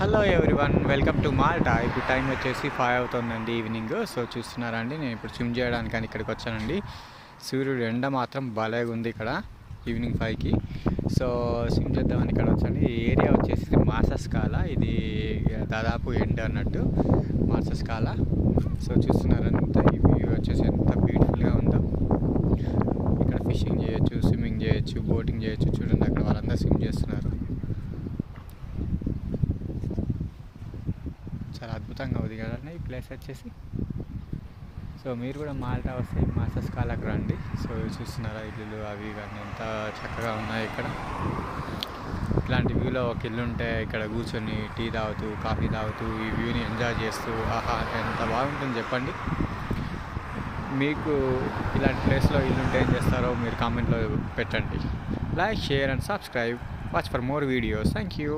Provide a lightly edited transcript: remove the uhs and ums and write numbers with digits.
Hello everyone, welcome to Malta. ఇప్పుడు time వచ్చేసి 5 అవుతుందండి ఈవినింగ్. సో చూస్తున్నారా అండి, నేను ఇప్పుడు స్విమ్ చేయడానికి అని ఇక్కడికి వచ్చానండి. సూర్యుడు ఎండ మాత్రం భలేగా ఉంది ఇక్కడ ఈవినింగ్ 5కి. సో స్విమ్ చేద్దామని ఇక్కడ వచ్చాను. ఈ ఏరియా వచ్చేసి మార్సస్కాలా, ఇది దాదాపు ఎండ్ అన్నట్టు మార్సస్కాలా. సో చూస్తున్నారంతా ఈ వ్యూ వచ్చేసి ఎంత బ్యూటిఫుల్గా ఉందో. ఇక్కడ ఫిషింగ్ చేయొచ్చు, స్విమ్మింగ్ చేయొచ్చు, బోటింగ్ చేయొచ్చు. చూడండి అక్కడ వాళ్ళందరూ స్విమ్ చేస్తున్నారు. చాలా అద్భుతంగా ఉంది కదండి ఈ ప్లేస్ వచ్చేసి. సో మీరు కూడా మాల్టా వస్తే మార్సస్కాలాకి రండి. సో చూస్తున్నారా ఇల్లులు అవి కానీ ఎంత చక్కగా ఉన్నాయి ఇక్కడ. ఇట్లాంటి వ్యూలో ఒక ఇల్లు ఉంటే ఇక్కడ కూర్చొని టీ తాగుతూ, కాఫీ తాగుతూ, ఈ వ్యూని ఎంజాయ్ చేస్తూ, ఆహా ఎంత బాగుంటుంది చెప్పండి. మీకు ఇలాంటి ప్లేస్లో ఇల్లు ఉంటే ఏం చేస్తారో మీరు కామెంట్లో పెట్టండి. Like, share and subscribe. Watch for more videos. Thank you.